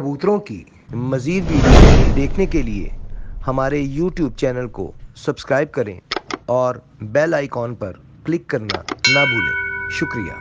कबूतरों की मज़ीद वीडियो देखने के लिए हमारे YouTube चैनल को सब्सक्राइब करें और बेल आइकॉन पर क्लिक करना ना भूलें। शुक्रिया।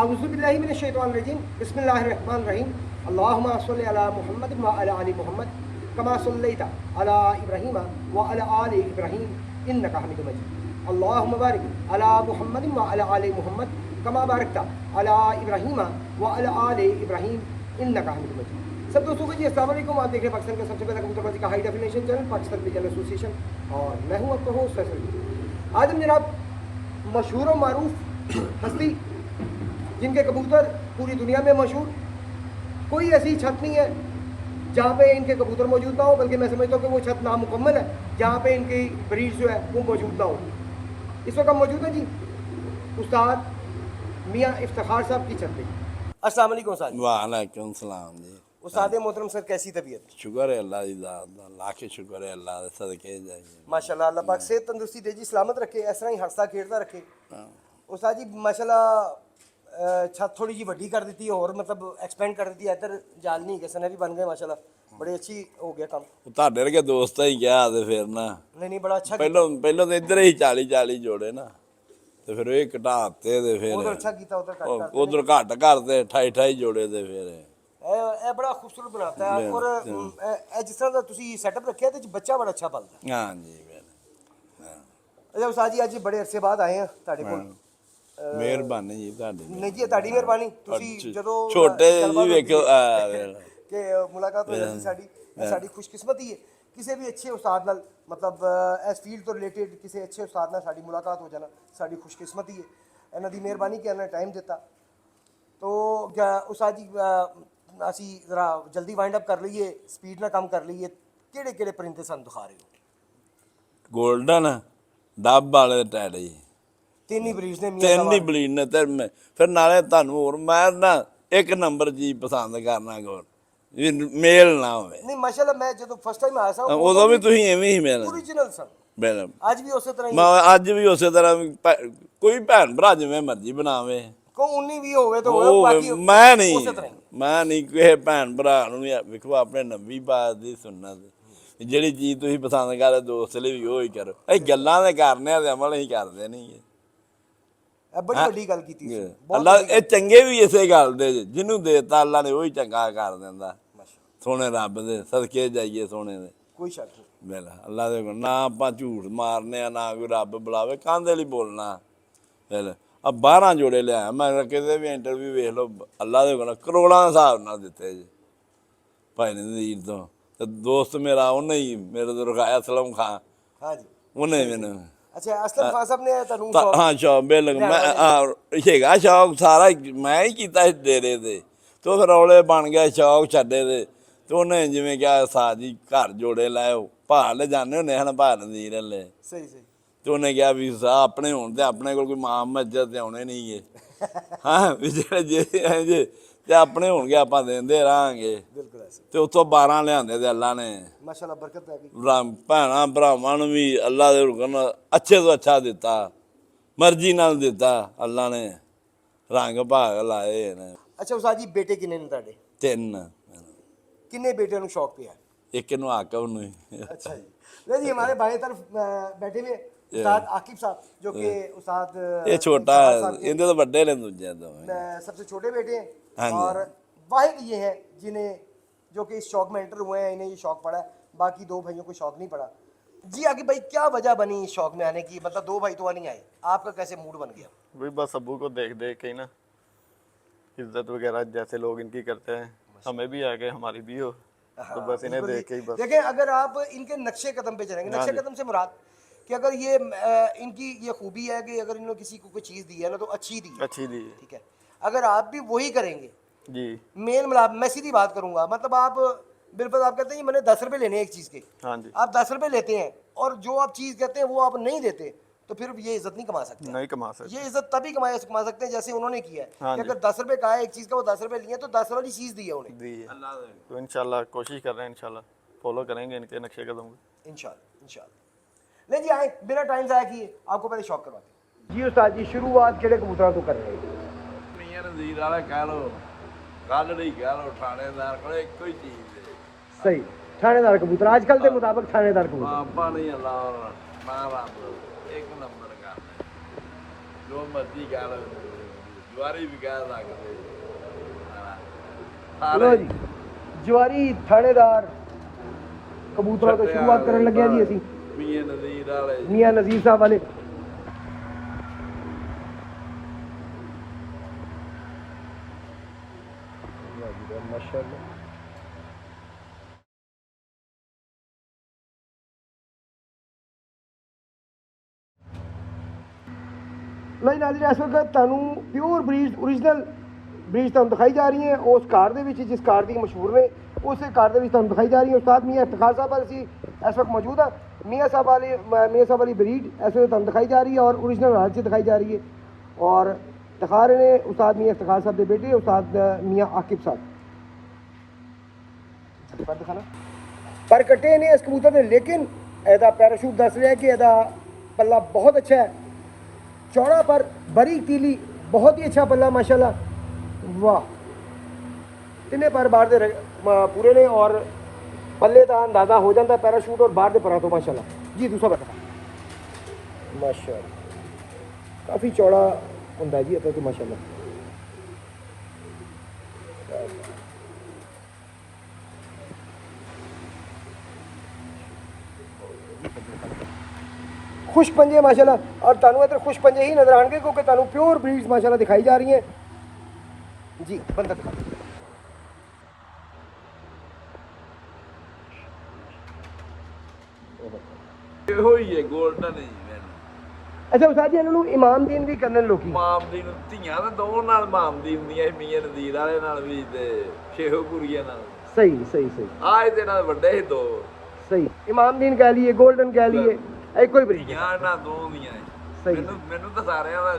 आऊज़ुबिल्लाहिमिनश्शैतानिर्रजीम बिस्मिल्लाहिर्रहमानिर्रहीम अल्लाहुम्मा सल्लि अला मुहम्मद व अला आलि मुहम्मद कमा सल्लैता अला इब्राहीम व अला आलि इब्राहीम इन्नका हमीदुम मजीद अल्लाहुम्मा बारिक अला मुहम्मद व अला आलि मुहम्मद कमा बारकता अला इब्राहीम व अला आलि इब्राहीम इन्नका हमीदुम मजीद। सब दोस्तों को जी अस्सलाम वालेकुम। आप देख रहे हैं पाकिस्तान का सबसे पहला कबूतरबाजी का high definition channel Pakistan pigeon association और मैं हूँ आपका होस्ट फैसल। आज हम जनाब मशहूर और मारूफ हस्ती जिनके कबूतर पूरी दुनिया में मशहूर, कोई ऐसी छत नहीं है जहाँ पे इनके कबूतर मौजूद ना हो, बल्कि मैं समझता हूँ कि वो छत नामुकम्मल है जहाँ पे इनकी ब्रीड जो है वो मौजूद ना हो। इस वक्त हम मौजूद हैं जी उस्ताद मियाँ इफ्तिखार साहब की छत पे। अस्सलाम वालेकुम उस्ताद। वालेकुम सलाम जी। उस्ताद मोहतरम सर, कैसी तबीयत? शुक्र है अल्लाह दी ज़ात दा, लाख शुक्र है अल्लाह दे सदके जाइए माशाल्लाह, अल्लाह पाक सेहत तंदुरुस्ती दे जी, सलामत रखे, इस तरह ही हंसता खेड़ता रखे। उस्ताद जी माशाल्लाह छत थोड़ी जी वड्डी कर दी और मतलब एक्सपेंड कर दी, इधर जाल नहीं गए सने भी बन गए माशाल्लाह, बड़ी अच्छी हो गया काम। ਤੁਹਾਡੇ ਵਰਗੇ ਦੋਸਤਾਂ ਹੀ ਕਿਹਾ ਤੇ ਫਿਰ ਨਾ नहीं बड़ा अच्छा ਪਹਿਲਾਂ ਤਾਂ ਇੱਧਰ ਹੀ 40 ਜੋੜੇ ਨਾ ਤੇ ਫਿਰ ਇਹ ਘਟਾਤੇ ਤੇ ਫਿਰ उधर अच्छा किया उधर कट करते ਉਧਰ ਘੱਟ ਕਰਦੇ 28 ਜੋੜੇ ਤੇ ਫਿਰ ਇਹ ਬੜਾ ਖੂਬਸੂਰਤ ਬਣਾਤਾ ਹੈ ਔਰ ਇਹ ਜਿਸ ਤਰ੍ਹਾਂ ਦਾ ਤੁਸੀਂ ਸੈਟਅਪ ਰੱਖਿਆ ਤੇ ਬੱਚਾ ਬੜਾ ਅੱਛਾ ਪਲਦਾ ਹੈ। ਹਾਂਜੀ ਫਿਰ ਅੱਛਾ ਉਸਤਾਦ ਜੀ, ਅੱਜ ਬੜੇ ਅਰਸੇ ਬਾਅਦ ਆਏ ਆ ਤੁਹਾਡੇ ਕੋਲ। ਮਿਹਰਬਾਨੀ ਜੀ ਤੁਹਾਡੀ ਨਹੀਂ ਜੀ, ਤੁਹਾਡੀ ਮਿਹਰਬਾਨੀ। ਤੁਸੀਂ ਜਦੋਂ ਛੋਟੇ ਜੀ ਵੇਖੋ ਕਿ ਮੁਲਾਕਾਤ ਹੋ ਜਾਂਦੀ ਸਾਡੀ, ਇਹ ਸਾਡੀ ਖੁਸ਼ਕਿਸਮਤੀ ਹੈ। ਕਿਸੇ ਵੀ ਅੱਛੇ ਉਸਤਾਦ ਨਾਲ ਮਤਲਬ ਇਸ ਫੀਲਡ ਤੋਂ ਰਿਲੇਟਡ ਕਿਸੇ ਅੱਛੇ ਉਸਤਾਦ ਨਾਲ ਸਾਡੀ ਮੁਲਾਕਾਤ ਹੋ ਜਾਣਾ ਸਾਡੀ ਖੁਸ਼ਕਿਸਮਤੀ ਹੈ। ਇਹਨਾਂ ਦੀ ਮਿਹਰਬਾਨੀ ਕਿ ਇਹਨਾਂ ਨੇ ਟਾਈਮ ਦਿੱਤਾ। ਤੋ ਉਸਤਾਦ ਜੀ ਅਸੀਂ ਜ਼ਰਾ ਜਲਦੀ ਵਾਈਂਡ ਅਪ ਕਰ ਲਈਏ, ਸਪੀਡ ਨਾਲ ਕੰਮ ਕਰ ਲਈਏ। ਕਿਹੜੇ ਕਿਹੜੇ ਪਰਿੰਦੇ ਸਾਨੂੰ ਦਿਖਾ ਰਹੇ ਹੋ? ਗੋਲਡਨ ਡੱਬ ਵਾਲੇ ਟੈਡੇ ਜੀ, ਤਿੰਨ ਹੀ ਬਰੀਡਸ ਨੇ ਤਿੰਨ ਹੀ ਬਲੀਨ ਨੇ ਤੇ ਫਿਰ ਨਾਲੇ ਤੁਹਾਨੂੰ ਹੋਰ ਮੈਂ ਨਾ ਇੱਕ ਨੰਬਰ ਜੀ ਪਸੰਦ ਕਰਨਾ ਗੋਲ ਵੀ ਮੇਲ ਨਾ ਹੋਵੇ। ਨਹੀਂ ਮਾਸ਼ਾਅੱਲਾ, ਮੈਂ ਜਦੋਂ ਫਸਟ ਟਾਈਮ ਆਇਆ ਸਾਂ ਉਦੋਂ ਵੀ ਤੁਸੀਂ ਐਵੇਂ ਹੀ ਮਿਲਣਾ ਓਰੀਜਨਲ ਸਨ, ਬਿਲਕੁਲ। ਅੱਜ ਵੀ ਉਸੇ ਤਰ੍ਹਾਂ ਹੀ ਮੈਂ ਅੱਜ ਵੀ ਉਸੇ ਤਰ੍ਹਾਂ ਕੋਈ ਭੈਣ ਭਰਾ ਜਿਵੇਂ ਮਰਜ਼ੀ ਬਣਾਵੇ, ਕੋ 19 ਵੀ ਹੋਵੇ ਤਾਂ ਹੋਵੇ, ਬਾਕੀ ਮੈਂ ਉਸੇ ਤਰ੍ਹਾਂ ਨਹੀਂ ਕਿਸੇ ਭੈਣ ਭਰਾ ਨੂੰ ਵੀ ਵੇਖੋ ਆਪਣੇ ਨਬੀ ਪਾਕ ਦੀ ਸੁਨਨਤ ਜਿਹੜੀ ਚੀਜ਼ ਤੁਸੀਂ ਪਸੰਦ ਕਰਦੇ ਦੋਸਤ ਲਈ ਵੀ ਉਹ ਹੀ ਕਰੋ। ਇਹ ਗੱਲਾਂ ਦੇ ਕਰਨੇ ਆ ਤੇ ਅਮਲ ਹੀ ਕਰਦੇ ਨਹੀਂ। ਇਹ ਬੜੀ ਵੱਡੀ ਗੱਲ ਕੀਤੀ ਸੀ। ਅੱਲਾ ਇਹ ਚੰਗੇ ਵੀ ਇਸੇ ਗੱਲ ਦੇ ਜਿਹਨੂੰ ਦੇਤਾ ਅੱਲਾ ਨੇ ਉਹੀ ਚੰਗਾ ਕਰ ਦਿੰਦਾ। ਸੋਹਣੇ ਰੱਬ ਦੇ ਸਦਕੇ ਜਾਈਏ ਸੋਹਣੇ ਦੇ, ਕੋਈ ਸ਼ੱਕ ਨਹੀਂ। ਬਿਲ ਅੱਲਾ ਦੇ ਕੋਲ ਨਾ ਆਪਾਂ ਝੂਠ ਮਾਰਨੇ ਆ ਨਾ ਕੋਈ ਰੱਬ ਬੁਲਾਵੇ ਕਾਹਦੇ ਲਈ ਬੋਲਣਾ। ਬਿਲ ਆ 12 ਜੋੜੇ ਲਿਆ ਮੈਂ ਕਿਤੇ ਵੀ ਇੰਟਰਵਿਊ ਵੇਖ ਲਓ, ਅੱਲਾ ਦੇ ਕੋਲ ਕਰੋੜਾਂ ਦੇ ਹਿਸਾਬ ਨਾਲ ਦਿੱਤੇ ਜੀ ਭਾਈ ਨਜ਼ੀਰ ਤੋਂ। ਤੇ ਦੋਸਤ ਮੇਰਾ ਉਹਨੇ ਹੀ ਮੇਰੇ ਤੋਂ ਰਖਾਇਆ ਅਸਲਮ ਖਾਨ, ਹਾਂਜੀ ਉਹਨੇ ਮੈਨੂੰ ਅੱਛਾ ਅਸਲਮ ਖਾਨ ਸਾਹਿਬ ਨੇ ਤੁਹਾਨੂੰ ਹਾਂ ਸ਼ੌਕ ਬਿਲਕੁਲ ਮੈਂ ਹੈਗਾ ਸ਼ੌਕ ਸਾਰਾ ਮੈਂ ਹੀ ਕੀਤਾ ਇਸ ਡੇਰੇ ਤੇ ਤੇ ਫਿਰ ਰੌਲੇ ਬਣ ਗਿਆ ਸ਼ੌਕ ਛੱਡੇ ਤੇ ਉਹਨੇ ਜਿਵੇਂ ਕਿਹਾ ਸਾਜੀ ਘਰ ਜੋੜੇ ਲਾਇਓ ਭਾਰ ਲੈ ਜਾਂਦੇ ਹੁੰਦੇ ਹਨ ਭਾਰ ਨਜ਼ੀਰ ਹਲੇ ਸਹੀ ਸਹੀ ਤੇ ਉਹਨੇ ਕਿਹਾ ਵੀ ਸਾਹ ਆਪਣੇ ਹੋਣ ਤੇ ਆਪਣੇ ਕੋਲ ਕੋਈ ਮਾਂ ਮੱਜਦ ਤੇ ਆਉਣੇ ਨਹੀਂ ਗੇ ਹਾਂ ਵੀ ਜਿਹੜੇ ਜੇ ਤੇ ਆਪਣੇ ਹੋਣਗੇ ਆਪਾਂ ਦਿੰਦੇ ਰਹਾਂਗੇ। ਬਿਲਕੁਲ ਐਸੇ ਤੇ ਉੱਥੋਂ 12 ਲਿਆਂਦੇ ਤੇ ਅੱਲਾ ਨੇ ਮਾਸ਼ਾਅੱਲਾ ਬਰਕਤ ਹੈ ਗਈ। ਭੈਣਾਂ ਭਰਾਵਾਂ ਨੂੰ ਵੀ ਅੱਲਾ ਦੇ ਹੁਕਮ ਅੱਛੇ ਤੋਂ ਅੱਛਾ ਦਿੱਤਾ, ਮਰਜ਼ੀ ਨਾਲ ਦਿੱਤਾ ਅੱਲਾ ਨੇ, ਰੰਗ ਭਾਗ ਲਾਏ ਨੇ। ਅੱਛਾ ਉਸਤਾਦ ਜੀ, ਬੇਟੇ ਕਿੰਨੇ ਨੇ ਤੁਹਾਡੇ? 3 ਕਿੰਨੇ ਬੇਟਿਆਂ ਨੂੰ ਸ਼ੌਕ ਪਿਆ? ਇੱਕ ਨੂੰ ਆਕਬ ਨੂੰ अच्छा जी, नहीं जी हमारे बाएं तरफ बैठे हुए उस्ताद आकिब साहब जो कि उस्ताद ਇਹ ਛੋਟਾ ਇਹਦੇ ਤੋਂ ਵੱਡੇ ਨੇ ਦੂਜੇ ਤੋਂ। सबसे छोटे बेटे हैं हाँ जी। और वाहिद ये हैं जिन्हें जो कि इस शौक में एंटर हुए हैं, इन्हें ये शौक पड़ा है, बाकी 2 भाइयों को शौक नहीं पड़ा। जी आकिब भाई, क्या वजह बनी इस शौक में आने की? मतलब 2 भाई तो नहीं आए, आपका कैसे मूड बन गया? वही बस अब्बू को देख देख के ही ना, इज्जत वगैरह जैसे लोग इनकी करते हैं हमें भी आगे हमारी भी हो, तो बस इन्हें देख के ही बस। देखें, अगर आप इनके नक्शे कदम पे चलेंगे, नक्शे कदम से मुराद कि अगर ये इनकी ये खूबी है कि अगर इन्होंने किसी को कोई चीज़ दी है ना तो अच्छी दी है, अच्छी दी है ठीक है। अगर आप भी वही करेंगे जी, मेल मिलाप, मैं सीधी बात करूंगा, मतलब आप बिल्कुल आप कहते हैं मैंने 10 रुपए लेने हैं एक चीज़ के, हाँ जी, आप 10 रुपए लेते हैं और जो आप चीज़ कहते हैं वो आप नहीं देते, तो फिर ये इज्जत नहीं कमा सकते। नहीं कमा सकते। ये इज्जत तभी कमा सकते हैं जैसे उन्होंने किया है। हाँ कि जी। अगर 10 रुपए का है एक चीज़ का, वो 10 रुपए लिए तो 10 वाली चीज़ दी है उन्हें। दी है तो इंशाल्लाह कोशिश कर रहे हैं, इंशाल्लाह फॉलो करेंगे इनके नक्शे कदम को इंशाल्लाह इंशाल्लाह। नहीं जी, आए बिना टाइम ज़ाया किए आपको पहले शौक करवाते हैं। जी उस्ताद जी, शुरुआत केड़े कबूतरों तो कर रहे हैं? ਮੀਆਂ ਨਜ਼ੀਰ ਵਾਲਾ ਕਹਿ ਲੋ ਕੱਲ ਨਹੀਂ ਕਹਿ ਲੋ ਥਾਣੇਦਾਰ ਕੋਲੇ ਇੱਕੋ ਹੀ ਚੀਜ਼ ਦੇ ਸਹੀ ਥਾਣੇਦਾਰ ਕਬੂਤਰ ਅੱਜ ਕੱਲ ਦੇ ਮੁਤਾਬਕ ਥਾਣੇਦਾਰ ਕਬੂਤਰ ਆਪਾਂ ਨਹੀਂ ਅੱਲਾ ਨਾ ਰੱਬ ਇੱਕ ਨੰਬਰ ਕਰ ਜੋ ਮਰਜ਼ੀ ਕਹਿ ਲੋ ਜਵਾਰੀ ਵੀ ਕਹਿ ਸਕਦੇ ਲੋ ਜੀ ਜਵਾਰੀ ਥਾਣੇਦਾਰ ਕਬੂਤਰਾਂ ਤੋਂ ਸ਼ੁਰੂਆਤ ਕਰਨ ਲੱਗਿਆ ਜੀ ਅਸੀਂ ਮੀਆਂ ਨਜ਼ੀਰ ਵਾਲੇ ਮੀਆਂ ਨਜ਼ੀਰ ਸਾਹਿਬ ਵਾਲੇ ਮਾਸ਼ਾਅੱਲਾ ਨਹੀਂ ਨਾਜ਼ਰੀਨ ਇਸ ਵਕਤ ਤੁਹਾਨੂੰ ਪਿਓਰ ਬਰੀਡ ਓਰੀਜਨਲ ਬਰੀਡ ਤੁਹਾਨੂੰ ਦਿਖਾਈ ਜਾ ਰਹੀ ਹੈ ਉਸ ਕਾਰ ਦੇ ਵਿੱਚ ਜਿਸ ਕਾਰ ਦੀ ਮਸ਼ਹੂਰ ਨੇ ਉਸੇ ਕਾਰ ਦੇ ਵਿੱਚ ਤੁਹਾਨੂੰ ਦਿਖਾਈ ਜਾ ਰਹੀ ਹੈ ਉਸਤਾਦ ਮੀਆਂ ਇਫਤਖਾਰ ਸਾਹਿਬ ਵਾਲੇ ਸੀ ਇਸ ਵਕਤ ਮੌਜੂਦ ਆ ਮੀਆਂ ਸਾਹਿਬ ਵਾਲੀ ਬਰੀਡ ਇਸ ਵਕਤ ਤੁਹਾਨੂੰ ਦਿਖਾਈ ਜਾ ਰਹੀ है और ओरिजिनल हालत से दिखाई जा रही है और दिखा रहे हैं उस्ताद मियाँ इफ्तिखार साहब के बेटे उस्ताद मियाँ आकिब साहब पर दिखाना पर कटे ने इस कबूतर ने लेकिन एदा पैराशूट दस रहा है कि एदा पल्ला बहुत अच्छा है चौड़ा पर बरीक तीली बहुत ही अच्छा पल्ला माशाल्लाह वाह तिने पर बाहर दे पूरे ने और पल्ले का अंदाजा हो जाता है पैराशूट और बाहर दे परा तो माशाल्लाह जी दूसरा बता माशाल्लाह काफ़ी चौड़ा होंगे जी इतना तो माशाल्लाह खुश पंजे माशाल्लाह और तुहानू इधर खुश पंजे ही नजर आएंगे क्योंकि तुहानू प्योर ब्रीड्स माशाल्लाह दिखाई जा रही हैं जी बंदा दिखा ਇਹੋ ਹੀ ਹੈ 골ਡਨ ਹੀ ਮੈਨੂੰ अच्छा उस्ताद जी इन्होंने इमामदीन भी करने लोकी ਮਾਮਦੀਨ ਧੀਆਂ ਤਾਂ ਦੋ ਨਾਲ ਮਾਮਦੀਨ ਦੀਆਂ ਮੀਆਂ ਨਜ਼ੀਰ ਵਾਲੇ ਨਾਲ ਵੀ ਤੇ ਸ਼ੇਖੂਪੁਰੀਆ ਨਾਲ सही सही सही ਆਹ ਇਹਦੇ ਨਾਲ ਵੱਡੇ ਸੀ ਦੋ सही इमामदीन कह लिए गोल्डन कह लिए एक कोई ब्रीड ਧੀਆਂ ਨਾ ਦੋ ਦੀਆਂ ਸਹੀ। ਮੈਨੂੰ ਤਾਂ ਸਾਰਿਆਂ ਦਾ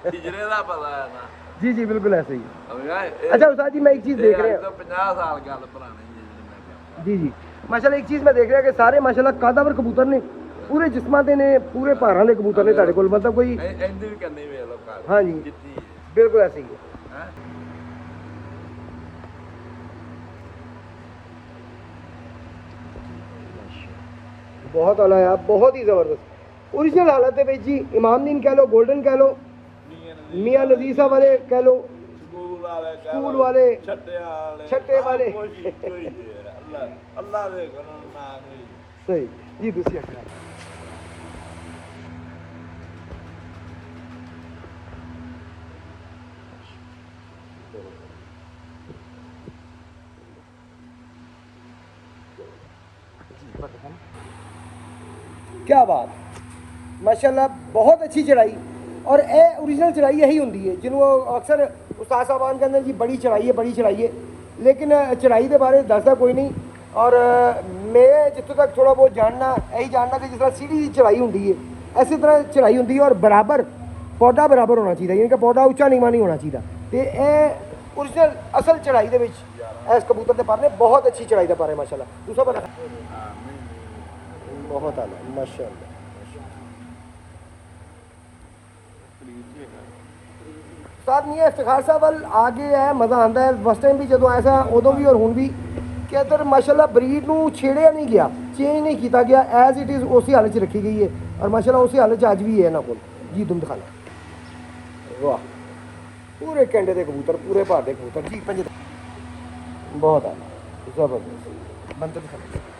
ਹਿਜਰੇ ਦਾ ਪਤਾ ਹੈ ਨਾ जी जी बिल्कुल ऐसे ही अच्छा अच्छा उस्ताद जी मैं एक चीज़ देख रहे हैं 50 साल ਗੱਲ ਪੁਰਾਣੀ ਹੈ ਜਿਹੜੀ ਮੈਂ ਕਹਿੰਦਾ जी जी माशाल्लाह एक चीज़ मैं देख रहा कि सारे माशाल्लाह कादावर कबूतर ने पूरे जिस्मां दे ने पूरे भारां दे कबूतर ने तुहाडे कोल मतलब कोई ਇੰਦੇ ਵੀ ਕਰਨੀ ਵੇਖ ਲੋ ਘਰ हाँ जी ਜਿੱਤੀ बिल्कुल ऐसे ही है ਹੈ बहुत आला है बहुत ही ज़बरदस्त ओरिजिनल हालत है जी इमामदीन कह लो गोल्डन कह लो मियाँ नज़ीर साहब वाले कह लो ਸਕੂਲ वाले ਛੱਟੇ ਵਾਲੇ ਛੱਟੇ ਵਾਲੇ। ਅੱਲਾ ਅੱਲਾ ਦੇ ਕਰਨ ਨਾ ਕੋਈ सही जी दूसरी अखबार क्या बात माशाल्लाह बहुत अच्छी चढ़ाई और ए ओरिजिनल चढ़ाई यही होंगी है जिन्होंने अक्सर उस्ताद साहबान कहते जी बड़ी चढ़ाई है लेकिन चढ़ाई के बारे दसदा कोई नहीं और मैं जितों तक थोड़ा बहुत जानना यही जानना कि जिस तरह सीढ़ी की चढ़ाई होंगी है इसी तरह चढ़ाई होंगी है और बराबर पौधा बराबर होना चाहिए यानी कि पौधा उच्चा नीवा नहीं होना चाहिए तो यह ओरिजिनल असल चढ़ाई के इस कबूतर के पर ने बहुत अच्छी चढ़ाई का पर है माशाल्लाह दूसरा पर बहुत आला माशाल्लाह उस्ताद मियाँ इफ्तिखार साहब वाल आगे है मज़ा आता है फस्ट टाइम भी जो ऐसा उदों भी और हुण भी कि इधर माशाल्लाह ब्रीड नूं छेड़िया नहीं गया चेंज नहीं किया गया एज इट इज़ उसी हालत च रखी गई है और माशाल्लाह उसी हालत च अज भी है इन्होंने कोल जी तुम दिखाना वाह पूरे कैंडे के कबूतर पूरे भार के कबूतर जी पंजे बहुत आला जबरदस्त बंद दिखाना